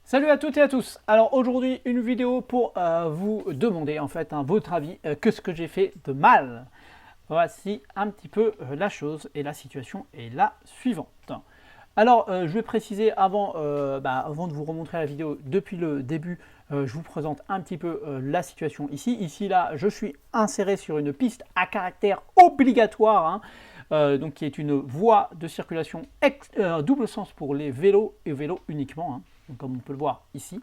Salut à toutes et à tous. Alors aujourd'hui une vidéo pour vous demander en fait votre avis, qu'est-ce que j'ai fait de mal. Voici un petit peu la chose et la situation est la suivante. Alors je vais préciser avant de vous remontrer la vidéo depuis le début, je vous présente un petit peu la situation ici. Ici là je suis inséré sur une piste à caractère obligatoire, donc qui est une voie de circulation double sens pour les vélos et vélos uniquement. Donc, comme on peut le voir ici.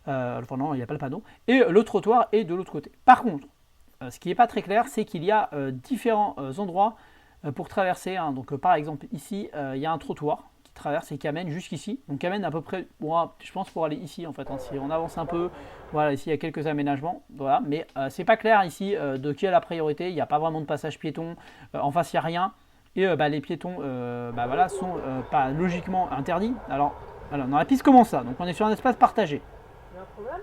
Non, il n'y a pas le panneau. Et le trottoir est de l'autre côté. Par contre, ce qui n'est pas très clair, c'est qu'il y a différents endroits pour traverser. Donc, par exemple, ici, il y a un trottoir qui traverse et qui amène jusqu'ici. Donc, qui amène à peu près, je pense, pour aller ici, en fait. Si on avance un peu, voilà, ici, il y a quelques aménagements. Voilà, mais c'est pas clair ici de qui a la priorité. Il n'y a pas vraiment de passage piéton. En face, il n'y a rien. Et les piétons sont pas logiquement interdits. Alors, dans la piste, comment ça? Donc on est sur un espace partagé. Il y a un problème?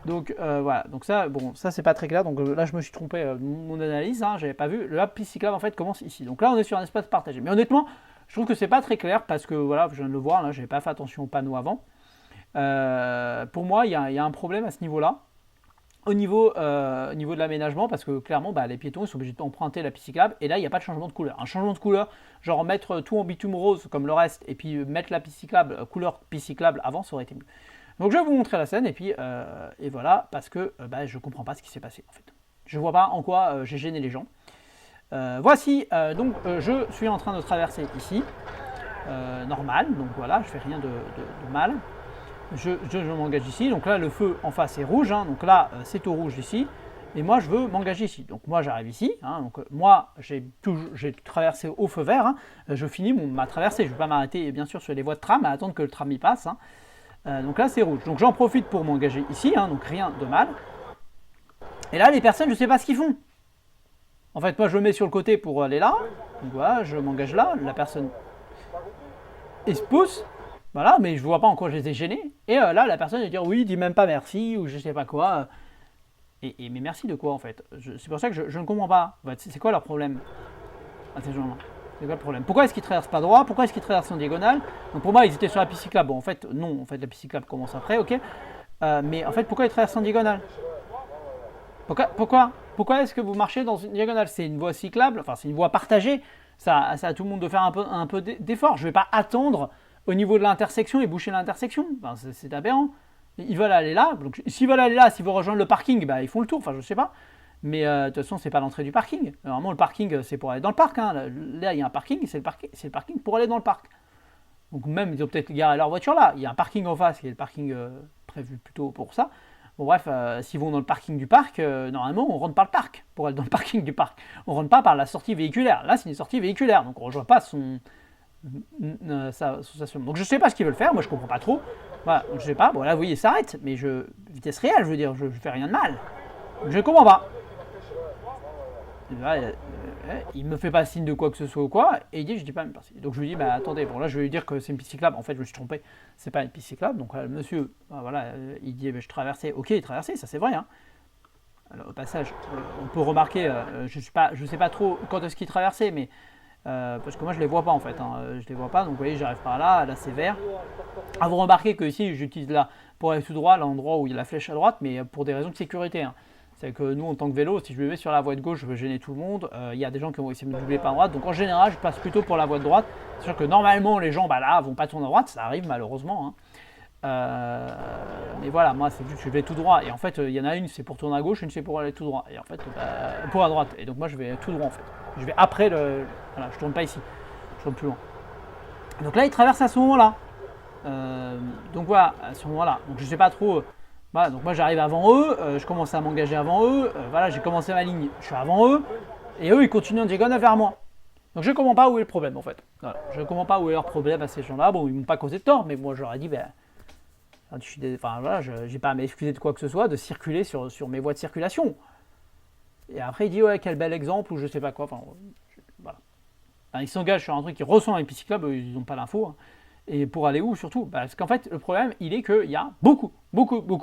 Donc voilà, donc ça, bon, ça c'est pas très clair. Donc là, je me suis trompé mon analyse, j'avais pas vu. La piste cyclable en fait commence ici. Donc là, on est sur un espace partagé. Mais honnêtement, je trouve que c'est pas très clair parce que voilà, je viens de le voir. Là, j'avais pas fait attention au panneau avant. Pour moi, il y a un problème à ce niveau-là. Au niveau de l'aménagement, parce que clairement, les piétons ils sont obligés d'emprunter la piste cyclable, et là, il n'y a pas de changement de couleur. Un changement de couleur, genre mettre tout en bitume rose comme le reste, et puis mettre la piste cyclable, couleur piste cyclable avant, ça aurait été mieux. Donc je vais vous montrer la scène, et puis et voilà, parce que je ne comprends pas ce qui s'est passé en fait. Je ne vois pas en quoi j'ai gêné les gens. Voici, je suis en train de traverser ici, normal, donc voilà, je fais rien de mal. Je m'engage ici, donc là le feu en face est rouge, donc là c'est au rouge ici, et moi je veux m'engager ici. Donc moi j'arrive ici, donc moi j'ai traversé au feu vert, je finis ma traversée, je ne vais pas m'arrêter bien sûr sur les voies de tram à attendre que le tram y passe. Donc là c'est rouge, donc j'en profite pour m'engager ici, donc rien de mal. Et là les personnes je ne sais pas ce qu'ils font. En fait moi je me mets sur le côté pour aller là, donc voilà je m'engage là, la personne elle se pousse. Voilà, mais je vois pas en quoi je les ai gênés. Et là, la personne va dire oui, dis même pas merci ou je sais pas quoi. Mais merci de quoi en fait? C'est pour ça que je ne comprends pas. En fait, c'est quoi leur problème à ces gens-là? C'est quoi le problème? Pourquoi est-ce qu'ils traversent pas droit? Pourquoi est-ce qu'ils traversent en diagonale? Donc pour moi, ils étaient sur la piste cyclable. Bon, en fait, non. En fait, la piste cyclable commence après, ok. Mais en fait, pourquoi ils traversent en diagonale? Pourquoi est-ce que vous marchez dans une diagonale? C'est une voie cyclable, enfin c'est une voie partagée. Ça à tout le monde de faire un peu d'effort. Je vais pas attendre au niveau de l'intersection et boucher l'intersection. Enfin, c'est aberrant. Ils veulent aller là. Donc, s'ils veulent aller là, s'ils veulent rejoindre le parking, ils font le tour. Enfin, je sais pas. Mais de toute façon, c'est pas l'entrée du parking. Normalement, le parking, c'est pour aller dans le parc. Là, il y a un parking, c'est le parking pour aller dans le parc. Donc, même, ils ont peut-être garé leur voiture là. Il y a un parking en face, qui est le parking prévu plutôt pour ça. Bon, bref, s'ils vont dans le parking du parc, normalement, on rentre par le parc pour aller dans le parking du parc. On rentre pas par la sortie véhiculaire. Là, c'est une sortie véhiculaire. Donc, on rejoint pas sa association. Donc je sais pas ce qu'ils veulent faire, moi je comprends pas trop. Voilà, je sais pas, bon là vous voyez, ça s'arrête, mais vitesse réelle, je veux dire, je fais rien de mal. Je comprends pas. Là, il me fait pas signe de quoi que ce soit ou quoi, et il dit je dis pas même merci. Donc je lui dis attendez, bon là je vais lui dire que c'est une piste cyclable, en fait je me suis trompé, c'est pas une piste cyclable, donc là, le monsieur, il dit je traversais, ok il traversait, ça c'est vrai. Alors, au passage, on peut remarquer, je sais pas trop quand est-ce qu'il traversait, mais parce que moi je les vois pas en fait, je les vois pas, donc vous voyez j'arrive par là c'est vert. Vous remarquez que ici j'utilise là pour aller tout droit l'endroit où il y a la flèche à droite, mais pour des raisons de sécurité. C'est que nous en tant que vélo, si je me mets sur la voie de gauche, je veux gêner tout le monde. Il y a des gens qui vont essayer de me doubler par droite, donc en général je passe plutôt pour la voie de droite. C'est sûr que normalement les gens là vont pas tourner à droite, ça arrive malheureusement. Mais voilà, moi c'est juste que je vais tout droit, et en fait il y en a une c'est pour tourner à gauche, une c'est pour aller tout droit, et en fait pour à droite, et donc moi je vais tout droit en fait. Je vais après voilà, je tourne pas ici, je tourne plus loin. Donc là il traverse à ce moment-là. Donc voilà, à ce moment-là. Donc je sais pas trop. Voilà, donc moi j'arrive avant eux, je commence à m'engager avant eux, voilà, j'ai commencé ma ligne, je suis avant eux, et eux ils continuent en diagonale vers moi. Donc je comprends pas où est le problème en fait. Voilà, je comprends pas où est leur problème à ces gens-là. Bon, ils m'ont pas causé de tort, mais moi je leur ai dit, j'ai pas à m'excuser de quoi que ce soit, de circuler sur mes voies de circulation. Et après il dit ouais quel bel exemple ou je sais pas quoi. Voilà. Ils s'engagent sur un truc qui ressemble à une piste cyclable, ils n'ont pas l'info. Et pour aller où surtout? Parce qu'en fait le problème il est qu'il y a beaucoup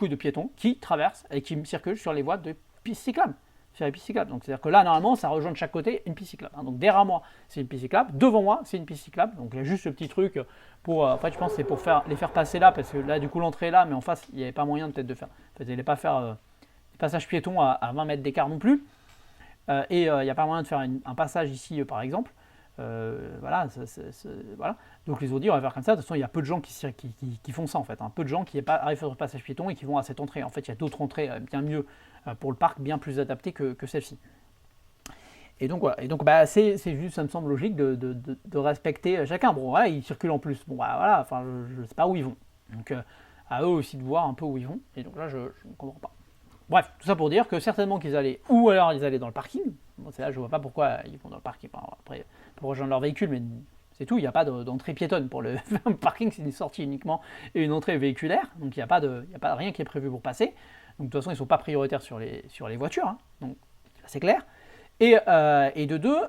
de piétons qui traversent et qui circulent sur les voies de piste cyclable. sur les pistes cyclables. Donc c'est-à-dire que là, normalement, ça rejoint de chaque côté une piste cyclable. Donc derrière moi, c'est une piste cyclable. Devant moi, c'est une piste cyclable. Donc il y a juste ce petit truc pour. En fait, je pense que c'est pour les faire passer là, parce que là, du coup, l'entrée est là, mais en face, il n'y avait pas moyen peut-être de faire. En fait, il n'allait pas faire des passages piétons à 20 mètres d'écart non plus. Et il n'y a pas moyen de faire un passage ici, par exemple. Voilà, voilà. Donc ils ont dit on va faire comme ça. De toute façon, il y a peu de gens qui font ça en fait. Peu de gens qui arrivent sur le passage piéton et qui vont à cette entrée. En fait, il y a d'autres entrées bien mieux pour le parc, bien plus adaptées que celle-ci. Et donc voilà. Et donc c'est juste, ça me semble logique de respecter chacun. Bon, voilà, ils circulent en plus. Bon, voilà. Enfin, je ne sais pas où ils vont. Donc à eux aussi de voir un peu où ils vont. Et donc là, je ne comprends pas. Bref, tout ça pour dire que certainement qu'ils allaient, ou alors ils allaient dans le parking. Bon, c'est là, je vois pas pourquoi ils vont dans le parking. Enfin, après, pour rejoindre leur véhicule, mais c'est tout. Il n'y a pas d'entrée piétonne pour le parking, c'est une sortie uniquement et une entrée véhiculaire. Donc il n'y a pas rien qui est prévu pour passer. Donc de toute façon, ils ne sont pas prioritaires sur les voitures. Hein. Donc c'est clair. Et de deux,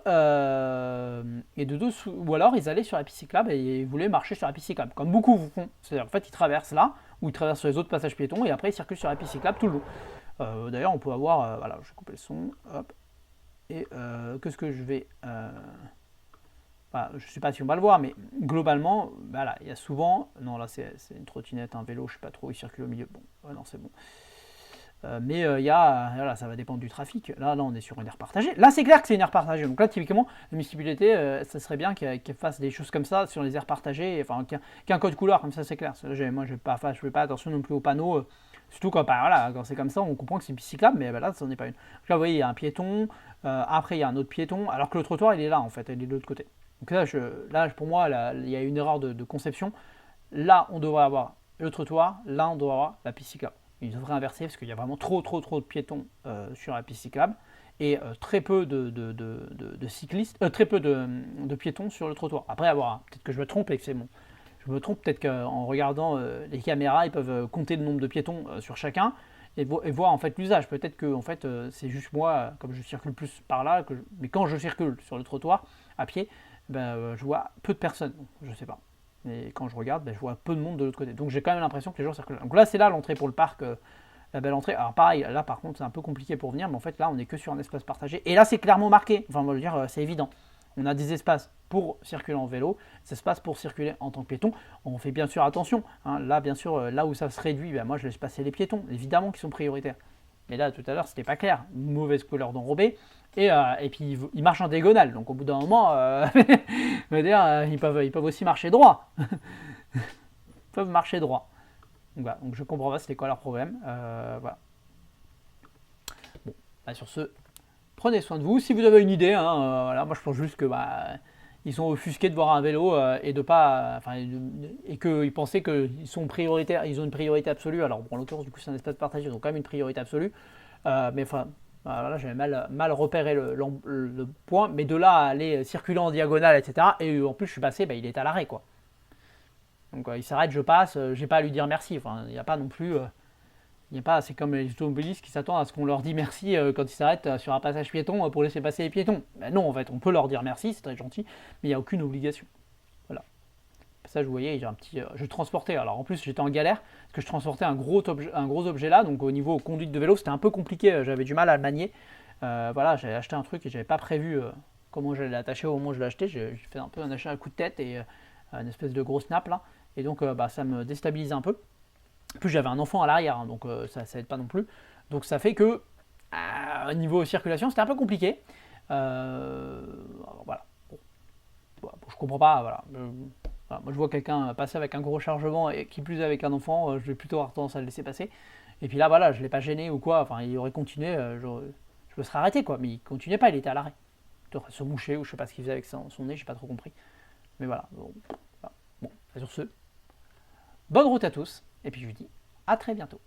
ou alors ils allaient sur la piste cyclable et ils voulaient marcher sur la piste cyclable, comme beaucoup vous font. C'est-à-dire en fait ils traversent là, ou ils traversent sur les autres passages piétons et après ils circulent sur la piste cyclable tout le long. D'ailleurs, on peut avoir, voilà, je vais couper le son, hop, et qu'est-ce que je vais, je ne sais pas si on va le voir, mais globalement, voilà, il y a souvent, non là c'est une trottinette, un vélo, je ne sais pas trop, il circule au milieu, bon, ouais, non c'est bon. Mais il y a, voilà, ça va dépendre du trafic. Là, on est sur une aire partagée. Là, c'est clair que c'est une aire partagée. Donc là, typiquement, la municipalité, ça serait bien qu'elle fasse des choses comme ça sur les aires partagées, enfin, qu'il y ait un code couleur, comme ça, c'est clair. Moi, je fais pas attention non plus aux panneaux. Surtout quand c'est comme ça, on comprend que c'est une piste cyclable, mais là, ça n'en est pas une. Donc là, vous voyez, il y a un piéton, après, il y a un autre piéton, alors que le trottoir, il est là, en fait, il est de l'autre côté. Donc là, pour moi, il y a une erreur de conception. Là, on devrait avoir le trottoir, là, on devrait avoir la piste cyclable. Ils devraient inverser parce qu'il y a vraiment trop de piétons sur la piste cyclable et très peu de cyclistes, très peu de piétons sur le trottoir. Après, peut-être que je me trompe et que c'est bon. Je me trompe, peut-être qu'en regardant les caméras, ils peuvent compter le nombre de piétons sur chacun et voir en fait l'usage. Peut-être que en fait, c'est juste moi, comme je circule plus par là, mais quand je circule sur le trottoir à pied, je vois peu de personnes. Je ne sais pas. Et quand je regarde, je vois peu de monde de l'autre côté. Donc j'ai quand même l'impression que les gens circulent. Donc là, c'est là l'entrée pour le parc, la belle entrée. Alors pareil, là par contre, c'est un peu compliqué pour venir, mais en fait là, on n'est que sur un espace partagé. Et là, c'est clairement marqué. Enfin, on va le dire, c'est évident. On a des espaces pour circuler en vélo, des espaces pour circuler en tant que piéton. On fait bien sûr attention. Hein. Là, bien sûr, là où ça se réduit, moi je laisse passer les piétons, évidemment qui sont prioritaires. Mais là, tout à l'heure, c'était pas clair. Une mauvaise couleur d'enrobé. Et puis, ils marchent en diagonale. Donc, au bout d'un moment, ils peuvent aussi marcher droit. Ils peuvent marcher droit. Donc, voilà. Donc je comprends pas c'était quoi leur problème. Voilà. Bon, sur ce, prenez soin de vous. Si vous avez une idée, voilà, moi je pense juste que ils sont offusqués de voir un vélo et de pas, et qu'ils pensaient qu'ils sont prioritaires, ils ont une priorité absolue. Alors bon, en l'occurrence, du coup, c'est un espace partagé, ils ont quand même une priorité absolue. Mais enfin, voilà, j'avais mal repéré le point, mais de là à aller circuler en diagonale, etc. Et en plus, je suis passé, il est à l'arrêt, quoi. Donc il s'arrête, je passe, j'ai pas à lui dire merci. Enfin, il n'y a pas non plus. C'est comme les automobilistes qui s'attendent à ce qu'on leur dise merci quand ils s'arrêtent sur un passage piéton pour laisser passer les piétons. Non, en fait, on peut leur dire merci, c'est très gentil, mais il n'y a aucune obligation. Voilà. Ça, vous voyez, j'ai un petit. Je transportais. Alors en plus, j'étais en galère parce que je transportais un gros objet là. Donc au niveau conduite de vélo, c'était un peu compliqué. J'avais du mal à le manier. Voilà, j'avais acheté un truc et j'avais pas prévu comment j'allais l'attacher au moment où je l'ai acheté. J'ai fait un peu un achat à coup de tête et une espèce de gros snap là. Et donc ça me déstabilise un peu. En plus, j'avais un enfant à l'arrière, hein, donc ça aide pas non plus. Donc ça fait que au niveau circulation, c'était un peu compliqué. Voilà. Bon, je comprends pas. Voilà. Voilà, moi, je vois quelqu'un passer avec un gros chargement et qui plus est avec un enfant, je vais plutôt avoir tendance à le laisser passer. Et puis là, voilà, je l'ai pas gêné ou quoi. Enfin, il aurait continué, je me serais arrêté, quoi. Mais il continuait pas, il était à l'arrêt. Il devrait se moucher ou je sais pas ce qu'il faisait avec son nez, j'ai pas trop compris. Mais voilà. Bon, sur ce, bonne route à tous. Et puis je vous dis à très bientôt.